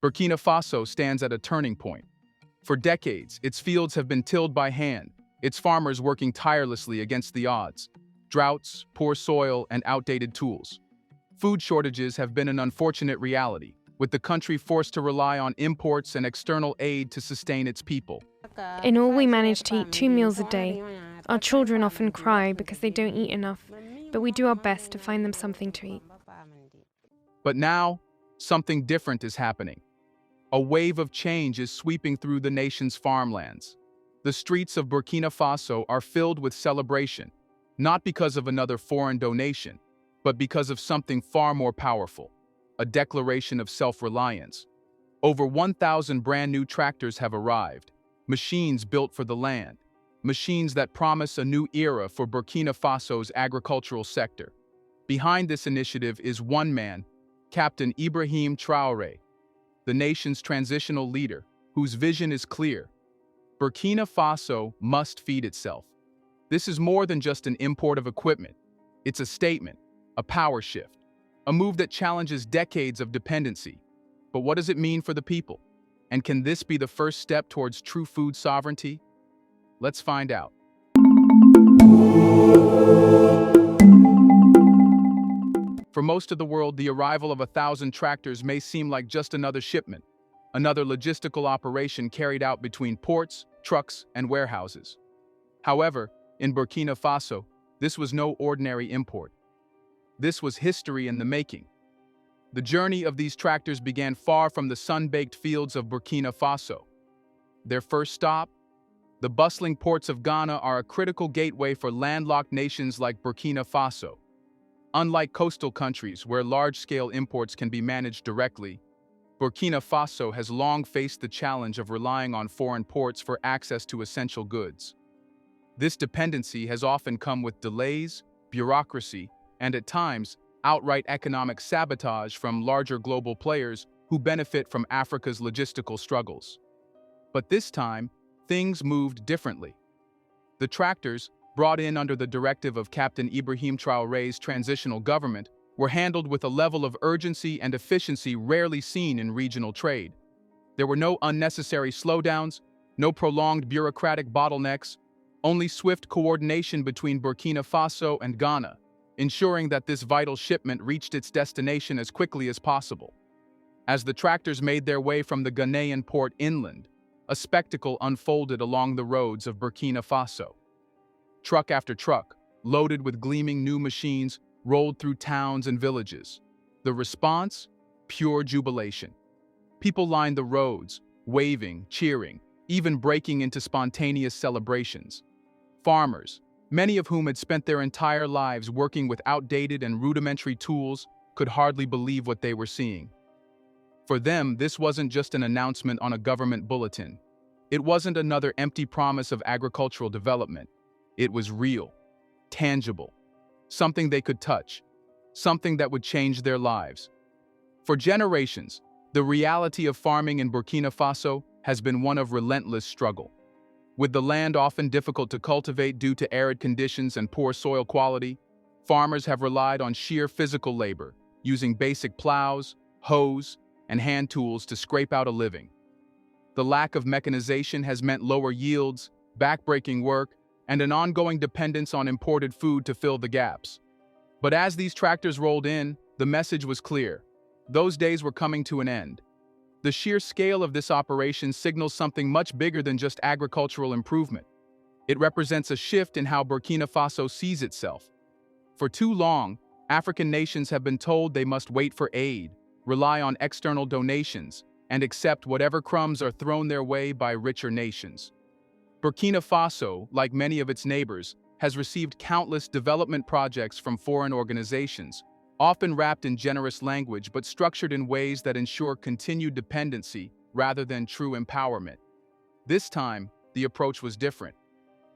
Burkina Faso stands at a turning point. For decades, its fields have been tilled by hand, its farmers working tirelessly against the odds: droughts, poor soil, and outdated tools. Food shortages have been an unfortunate reality, with the country forced to rely on imports and external aid to sustain its people. In all, we manage to eat 2 meals a day. Our children often cry because they don't eat enough, but we do our best to find them something to eat. But now, something different is happening. A wave of change is sweeping through the nation's farmlands. The streets of Burkina Faso are filled with celebration, not because of another foreign donation, but because of something far more powerful: a declaration of self-reliance. Over 1,000 brand new tractors have arrived, machines built for the land, machines that promise a new era for Burkina Faso's agricultural sector. Behind this initiative is one man, Captain Ibrahim Traoré, the nation's transitional leader, whose vision is clear. Burkina Faso must feed itself. This is more than just an import of equipment. It's a statement, a power shift, a move that challenges decades of dependency. But what does it mean for the people? And can this be the first step towards true food sovereignty? Let's find out. For most of the world, the arrival of 1,000 tractors may seem like just another shipment, another logistical operation carried out between ports, trucks, and warehouses. However, in Burkina Faso, this was no ordinary import. This was history in the making. The journey of these tractors began far from the sun-baked fields of Burkina Faso. Their first stop? The bustling ports of Ghana are a critical gateway for landlocked nations like Burkina Faso. Unlike coastal countries where large-scale imports can be managed directly, Burkina Faso has long faced the challenge of relying on foreign ports for access to essential goods. This dependency has often come with delays, bureaucracy, and at times, outright economic sabotage from larger global players who benefit from Africa's logistical struggles. But this time, things moved differently. The tractors, brought in under the directive of Captain Ibrahim Traoré's transitional government, were handled with a level of urgency and efficiency rarely seen in regional trade. There were no unnecessary slowdowns, no prolonged bureaucratic bottlenecks, only swift coordination between Burkina Faso and Ghana, ensuring that this vital shipment reached its destination as quickly as possible. As the tractors made their way from the Ghanaian port inland, a spectacle unfolded along the roads of Burkina Faso. Truck after truck, loaded with gleaming new machines, rolled through towns and villages. The response? Pure jubilation. People lined the roads, waving, cheering, even breaking into spontaneous celebrations. Farmers, many of whom had spent their entire lives working with outdated and rudimentary tools, could hardly believe what they were seeing. For them, this wasn't just an announcement on a government bulletin. It wasn't another empty promise of agricultural development. It was real, tangible, something they could touch, something that would change their lives. For generations, the reality of farming in Burkina Faso has been one of relentless struggle. With the land often difficult to cultivate due to arid conditions and poor soil quality, farmers have relied on sheer physical labor, using basic plows, hoes, and hand tools to scrape out a living. The lack of mechanization has meant lower yields, backbreaking work, and an ongoing dependence on imported food to fill the gaps. But as these tractors rolled in, the message was clear. Those days were coming to an end. The sheer scale of this operation signals something much bigger than just agricultural improvement. It represents a shift in how Burkina Faso sees itself. For too long, African nations have been told they must wait for aid, rely on external donations, and accept whatever crumbs are thrown their way by richer nations. Burkina Faso, like many of its neighbors, has received countless development projects from foreign organizations, often wrapped in generous language but structured in ways that ensure continued dependency rather than true empowerment. This time, the approach was different.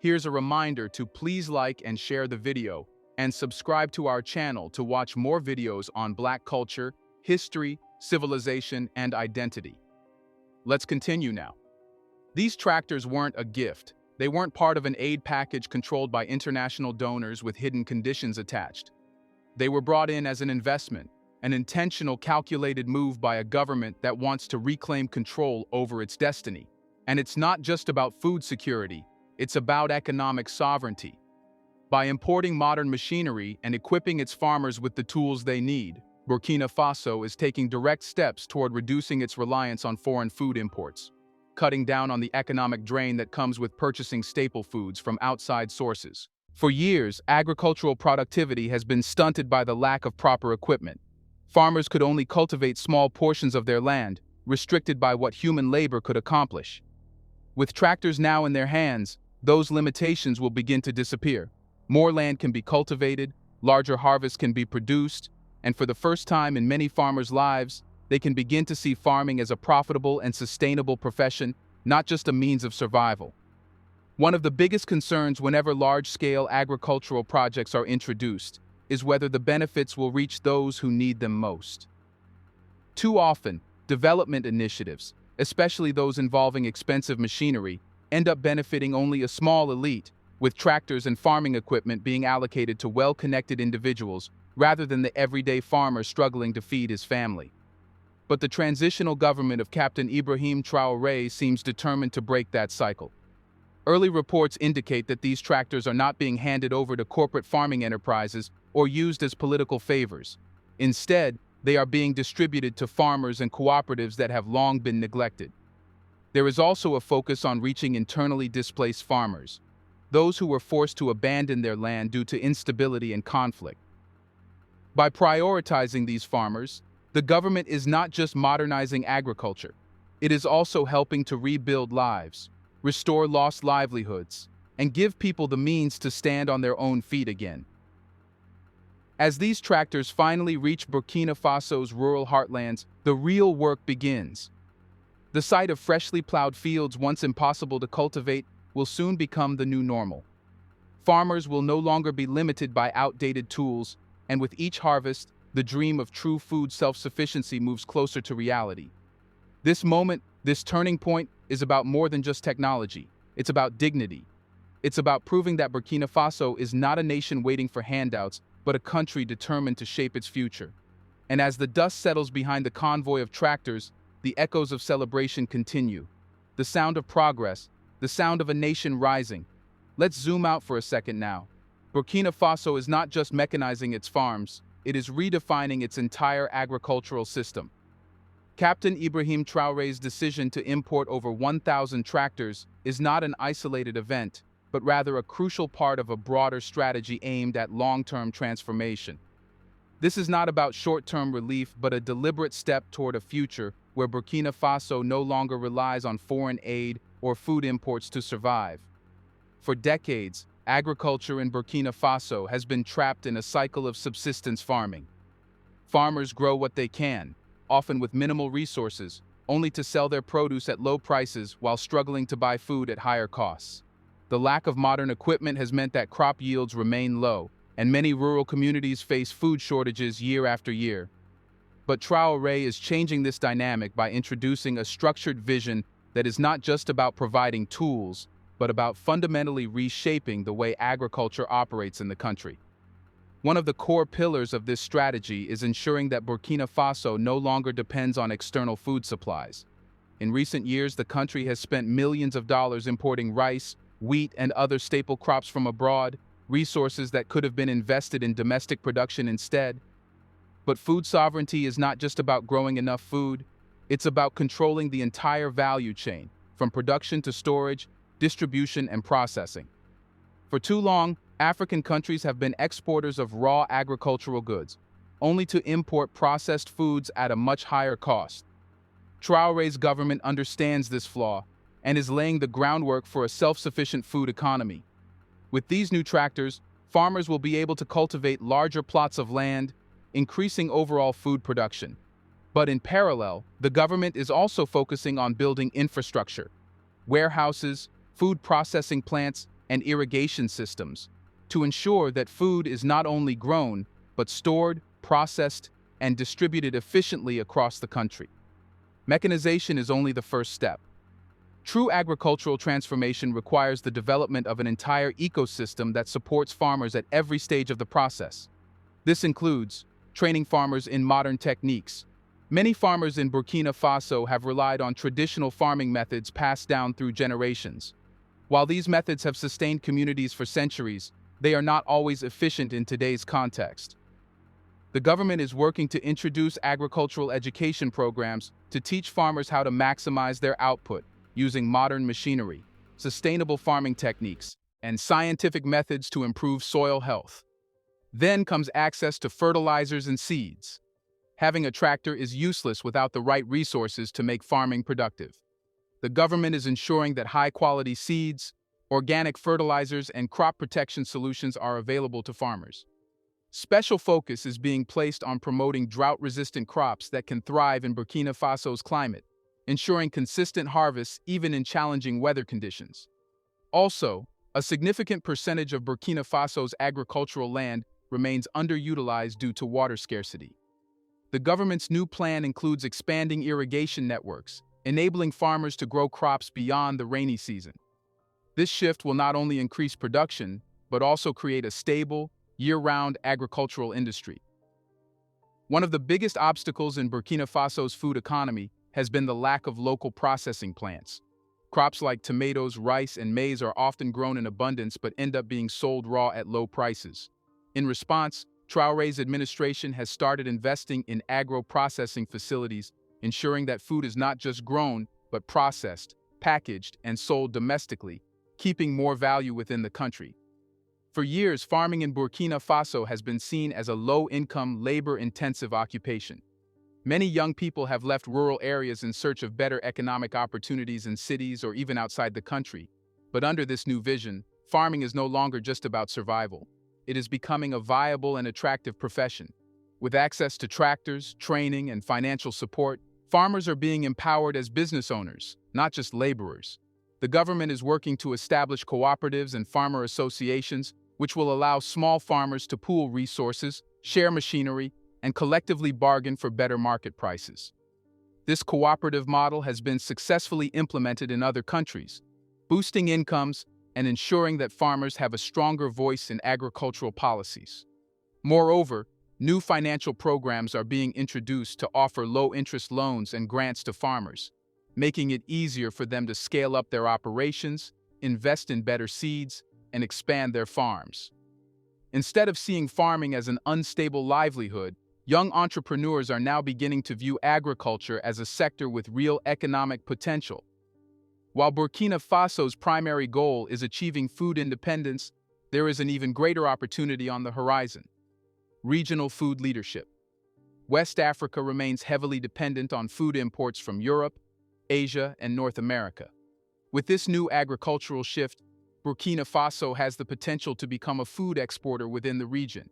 Here's a reminder to please like and share the video, and subscribe to our channel to watch more videos on Black culture, history, civilization, and identity. Let's continue now. These tractors weren't a gift. They weren't part of an aid package controlled by international donors with hidden conditions attached. They were brought in as an investment an intentional, calculated move by a government that wants to reclaim control over its destiny. And it's not just about food security, it's about economic sovereignty. By importing modern machinery and equipping its farmers with the tools they need, Burkina Faso is taking direct steps toward reducing its reliance on foreign food imports, cutting down on the economic drain that comes with purchasing staple foods from outside sources. For years, agricultural productivity has been stunted by the lack of proper equipment. Farmers could only cultivate small portions of their land, restricted by what human labor could accomplish. With tractors now in their hands, those limitations will begin to disappear. More land can be cultivated, larger harvests can be produced, and for the first time in many farmers' lives, they can begin to see farming as a profitable and sustainable profession, not just a means of survival. One of the biggest concerns whenever large-scale agricultural projects are introduced is whether the benefits will reach those who need them most. Too often, development initiatives, especially those involving expensive machinery, end up benefiting only a small elite, with tractors and farming equipment being allocated to well-connected individuals rather than the everyday farmer struggling to feed his family. But the transitional government of Captain Ibrahim Traoré seems determined to break that cycle. Early reports indicate that these tractors are not being handed over to corporate farming enterprises or used as political favors. Instead, they are being distributed to farmers and cooperatives that have long been neglected. There is also a focus on reaching internally displaced farmers, those who were forced to abandon their land due to instability and conflict. By prioritizing these farmers, the government is not just modernizing agriculture, it is also helping to rebuild lives, restore lost livelihoods, and give people the means to stand on their own feet again. As these tractors finally reach Burkina Faso's rural heartlands, the real work begins. The sight of freshly plowed fields once impossible to cultivate will soon become the new normal. Farmers will no longer be limited by outdated tools, and with each harvest, the dream of true food self-sufficiency moves closer to reality. This moment, this turning point, is about more than just technology. It's about dignity. It's about proving that Burkina Faso is not a nation waiting for handouts, but a country determined to shape its future. And as the dust settles behind the convoy of tractors, the echoes of celebration continue. The sound of progress, the sound of a nation rising. Let's zoom out for a second now. Burkina Faso is not just mechanizing its farms, it is redefining its entire agricultural system. Captain Ibrahim Traoré's decision to import over 1,000 tractors is not an isolated event, but rather a crucial part of a broader strategy aimed at long-term transformation. This is not about short-term relief, but a deliberate step toward a future where Burkina Faso no longer relies on foreign aid or food imports to survive. For decades, agriculture in Burkina Faso has been trapped in a cycle of subsistence farming. Farmers grow what they can, often with minimal resources, only to sell their produce at low prices while struggling to buy food at higher costs. The lack of modern equipment has meant that crop yields remain low, and many rural communities face food shortages year after year. But Traoré is changing this dynamic by introducing a structured vision that is not just about providing tools, but about fundamentally reshaping the way agriculture operates in the country. One of the core pillars of this strategy is ensuring that Burkina Faso no longer depends on external food supplies. In recent years, the country has spent millions of dollars importing rice, wheat, and other staple crops from abroad, resources that could have been invested in domestic production instead. But food sovereignty is not just about growing enough food, it's about controlling the entire value chain, from production to storage, distribution, and processing. For too long, African countries have been exporters of raw agricultural goods, only to import processed foods at a much higher cost. Traoré's government understands this flaw and is laying the groundwork for a self-sufficient food economy. With these new tractors, farmers will be able to cultivate larger plots of land, increasing overall food production. But in parallel, the government is also focusing on building infrastructure, warehouses, food processing plants, and irrigation systems, to ensure that food is not only grown, but stored, processed, and distributed efficiently across the country. Mechanization is only the first step. True agricultural transformation requires the development of an entire ecosystem that supports farmers at every stage of the process. This includes training farmers in modern techniques. Many farmers in Burkina Faso have relied on traditional farming methods passed down through generations. While these methods have sustained communities for centuries, they are not always efficient in today's context. The government is working to introduce agricultural education programs to teach farmers how to maximize their output using modern machinery, sustainable farming techniques, and scientific methods to improve soil health. Then comes access to fertilizers and seeds. Having a tractor is useless without the right resources to make farming productive. The government is ensuring that high-quality seeds, organic fertilizers, and crop protection solutions are available to farmers. Special focus is being placed on promoting drought-resistant crops that can thrive in Burkina Faso's climate, ensuring consistent harvests even in challenging weather conditions. Also, a significant percentage of Burkina Faso's agricultural land remains underutilized due to water scarcity. The government's new plan includes expanding irrigation networks, enabling farmers to grow crops beyond the rainy season. This shift will not only increase production, but also create a stable, year-round agricultural industry. One of the biggest obstacles in Burkina Faso's food economy has been the lack of local processing plants. Crops like tomatoes, rice, and maize are often grown in abundance but end up being sold raw at low prices. In response, Traoré's administration has started investing in agro-processing facilities, ensuring that food is not just grown, but processed, packaged, and sold domestically, keeping more value within the country. For years, farming in Burkina Faso has been seen as a low-income, labor-intensive occupation. Many young people have left rural areas in search of better economic opportunities in cities or even outside the country. But under this new vision, farming is no longer just about survival. It is becoming a viable and attractive profession. With access to tractors, training, and financial support, farmers are being empowered as business owners, not just laborers. The government is working to establish cooperatives and farmer associations, which will allow small farmers to pool resources, share machinery, and collectively bargain for better market prices. This cooperative model has been successfully implemented in other countries, boosting incomes and ensuring that farmers have a stronger voice in agricultural policies. Moreover, new financial programs are being introduced to offer low-interest loans and grants to farmers, making it easier for them to scale up their operations, invest in better seeds, and expand their farms. Instead of seeing farming as an unstable livelihood, young entrepreneurs are now beginning to view agriculture as a sector with real economic potential. While Burkina Faso's primary goal is achieving food independence, there is an even greater opportunity on the horizon: regional food leadership. West Africa remains heavily dependent on food imports from Europe, Asia, and North America. With this new agricultural shift, Burkina Faso has the potential to become a food exporter within the region.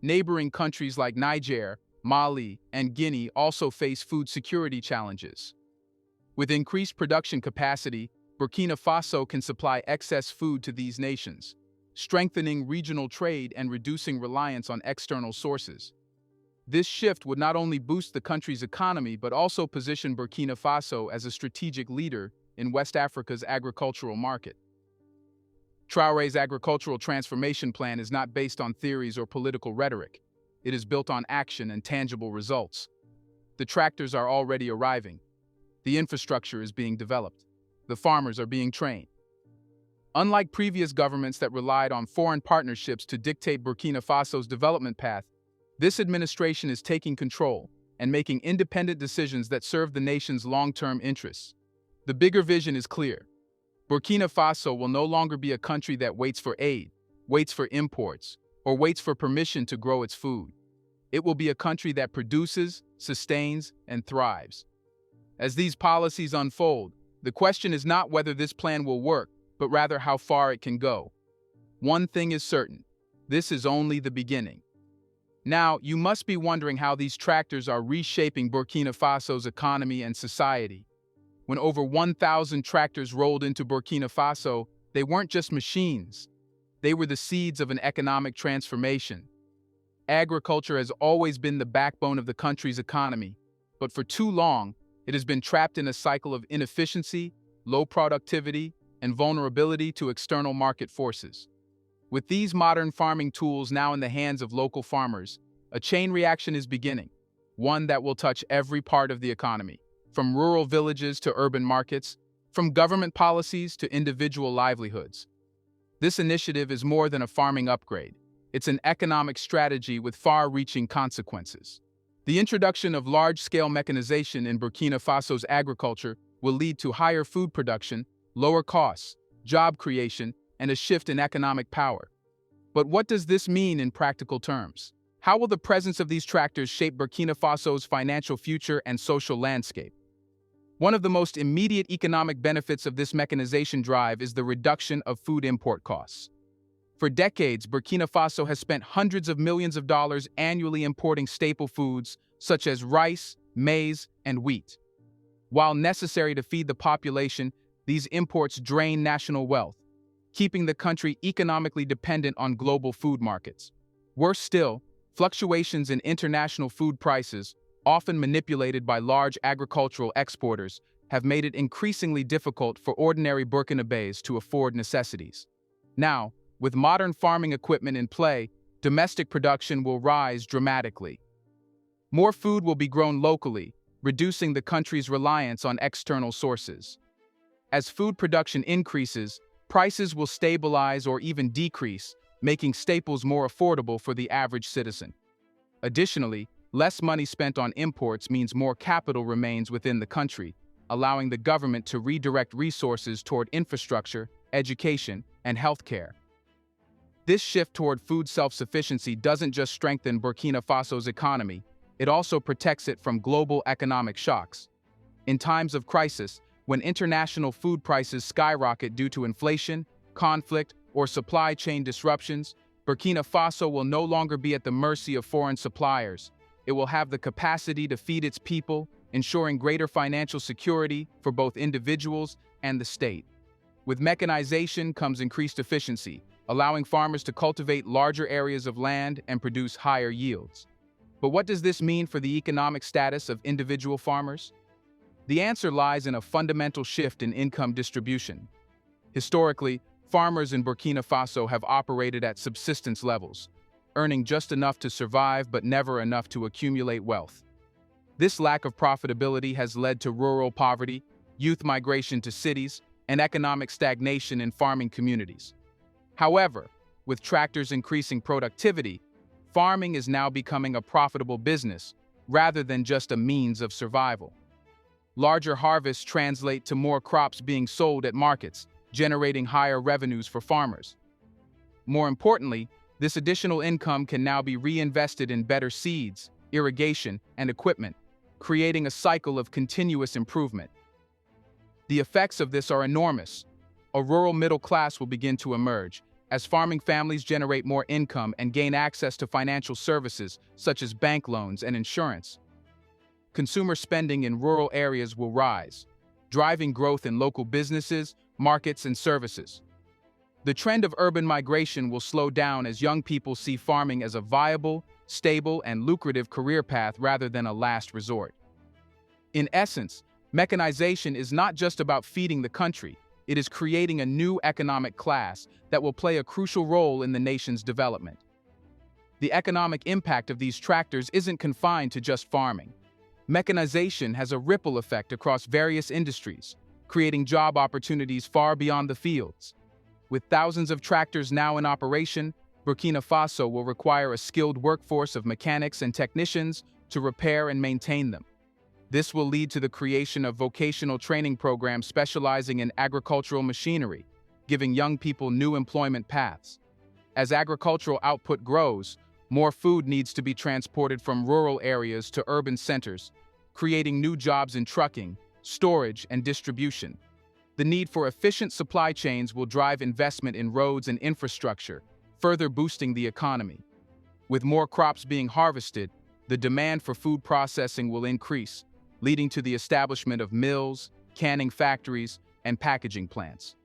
Neighboring countries like Niger, Mali, and Guinea also face food security challenges. With increased production capacity, Burkina Faso can supply excess food to these nations, strengthening regional trade and reducing reliance on external sources. This shift would not only boost the country's economy but also position Burkina Faso as a strategic leader in West Africa's agricultural market. Traoré's agricultural transformation plan is not based on theories or political rhetoric. It is built on action and tangible results. The tractors are already arriving. The infrastructure is being developed. The farmers are being trained. Unlike previous governments that relied on foreign partnerships to dictate Burkina Faso's development path, this administration is taking control and making independent decisions that serve the nation's long-term interests. The bigger vision is clear. Burkina Faso will no longer be a country that waits for aid, waits for imports, or waits for permission to grow its food. It will be a country that produces, sustains, and thrives. As these policies unfold, the question is not whether this plan will work, but rather how far it can go. One thing is certain: this is only the beginning. Now, you must be wondering how these tractors are reshaping Burkina Faso's economy and society. When over 1,000 tractors rolled into Burkina Faso, they weren't just machines. They were the seeds of an economic transformation. Agriculture has always been the backbone of the country's economy, but for too long, it has been trapped in a cycle of inefficiency, low productivity, and vulnerability to external market forces. With these modern farming tools now in the hands of local farmers, A chain reaction is beginning, one that will touch every part of the economy, from rural villages to urban markets, from government policies to individual livelihoods. This initiative is more than a farming upgrade. It's an economic strategy with far-reaching consequences. The introduction of large-scale mechanization in Burkina Faso's agriculture will lead to higher food production, lower costs, job creation, and a shift in economic power. But what does this mean in practical terms? How will the presence of these tractors shape Burkina Faso's financial future and social landscape? One of the most immediate economic benefits of this mechanization drive is the reduction of food import costs. For decades, Burkina Faso has spent hundreds of millions of dollars annually importing staple foods such as rice, maize, and wheat. While necessary to feed the population, these imports drain national wealth, keeping the country economically dependent on global food markets. Worse still, fluctuations in international food prices, often manipulated by large agricultural exporters, have made it increasingly difficult for ordinary Burkinabés to afford necessities. Now, with modern farming equipment in play, domestic production will rise dramatically. More food will be grown locally, reducing the country's reliance on external sources. As food production increases, prices will stabilize or even decrease, making staples more affordable for the average citizen. Additionally, less money spent on imports means more capital remains within the country, allowing the government to redirect resources toward infrastructure, education, and healthcare. This shift toward food self-sufficiency doesn't just strengthen Burkina Faso's economy, it also protects it from global economic shocks. In times of crisis, when international food prices skyrocket due to inflation, conflict, or supply chain disruptions, Burkina Faso will no longer be at the mercy of foreign suppliers. It will have the capacity to feed its people, ensuring greater financial security for both individuals and the state. With mechanization comes increased efficiency, allowing farmers to cultivate larger areas of land and produce higher yields. But what does this mean for the economic status of individual farmers? The answer lies in a fundamental shift in income distribution. Historically, farmers in Burkina Faso have operated at subsistence levels, earning just enough to survive but never enough to accumulate wealth. This lack of profitability has led to rural poverty, youth migration to cities, and economic stagnation in farming communities. However, with tractors increasing productivity, farming is now becoming a profitable business rather than just a means of survival. Larger harvests translate to more crops being sold at markets, generating higher revenues for farmers. More importantly, this additional income can now be reinvested in better seeds, irrigation, and equipment, creating a cycle of continuous improvement. The effects of this are enormous. A rural middle class will begin to emerge, as farming families generate more income and gain access to financial services such as bank loans and insurance. Consumer spending in rural areas will rise, driving growth in local businesses, markets, and services. The trend of urban migration will slow down as young people see farming as a viable, stable, and lucrative career path rather than a last resort. In essence, mechanization is not just about feeding the country, it is creating a new economic class that will play a crucial role in the nation's development. The economic impact of these tractors isn't confined to just farming. Mechanization has a ripple effect across various industries, creating job opportunities far beyond the fields. With thousands of tractors now in operation, Burkina Faso will require a skilled workforce of mechanics and technicians to repair and maintain them. This will lead to the creation of vocational training programs specializing in agricultural machinery, giving young people new employment paths. As agricultural output grows, more food needs to be transported from rural areas to urban centers, creating new jobs in trucking, storage, and distribution. The need for efficient supply chains will drive investment in roads and infrastructure, further boosting the economy. With more crops being harvested, the demand for food processing will increase, leading to the establishment of mills, canning factories, and packaging plants.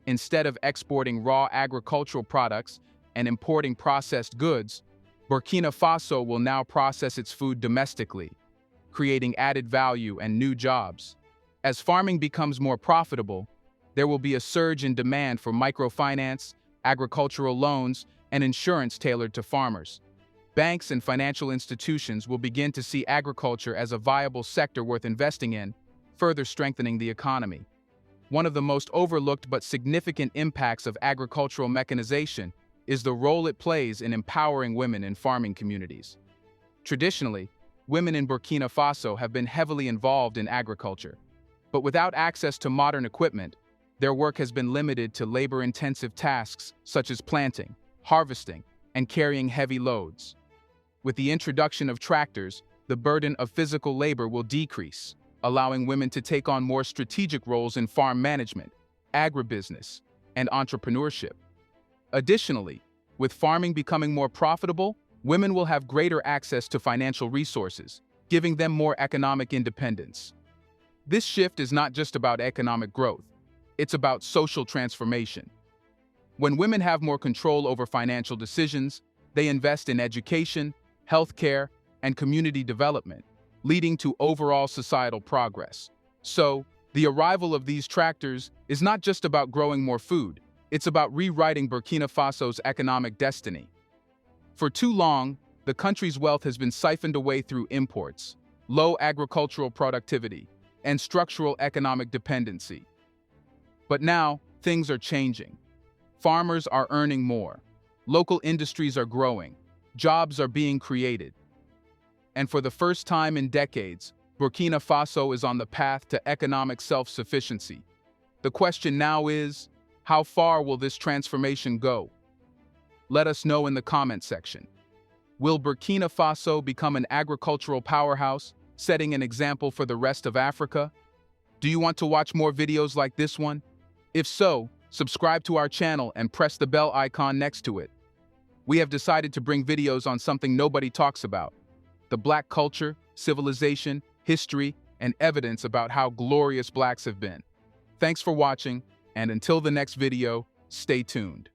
Instead of exporting raw agricultural products and importing processed goods, Burkina Faso will now process its food domestically, creating added value and new jobs. As farming becomes more profitable, there will be a surge in demand for microfinance, agricultural loans, and insurance tailored to farmers. banks and financial institutions will begin to see agriculture as a viable sector worth investing in, further strengthening the economy. One of the most overlooked but significant impacts of agricultural mechanization is the role it plays in empowering women in farming communities. Traditionally, women in Burkina Faso have been heavily involved in agriculture, but without access to modern equipment, their work has been limited to labor-intensive tasks such as planting, harvesting, and carrying heavy loads. With the introduction of tractors, the burden of physical labor will decrease, allowing women to take on more strategic roles in farm management, agribusiness, and entrepreneurship. Additionally, with farming becoming more profitable, women will have greater access to financial resources, giving them more economic independence. This shift is not just about economic growth, it's about social transformation. When women have more control over financial decisions, they invest in education, healthcare, and community development, leading to overall societal progress. So, the arrival of these tractors is not just about growing more food, it's about rewriting Burkina Faso's economic destiny. For too long, the country's wealth has been siphoned away through imports, low agricultural productivity, and structural economic dependency. But now, things are changing. Farmers are earning more, local industries are growing, jobs are being created. And for the first time in decades, Burkina Faso is on the path to economic self-sufficiency. The question now is, how far will this transformation go? Let us know in the comment section. Will Burkina Faso become an agricultural powerhouse, setting an example for the rest of Africa? Do you want to watch more videos like this one? If so, subscribe to our channel and press the bell icon next to it. We have decided to bring videos on something nobody talks about: the Black culture, civilization, history, and evidence about how glorious Blacks have been. Thanks for watching, and until the next video, stay tuned.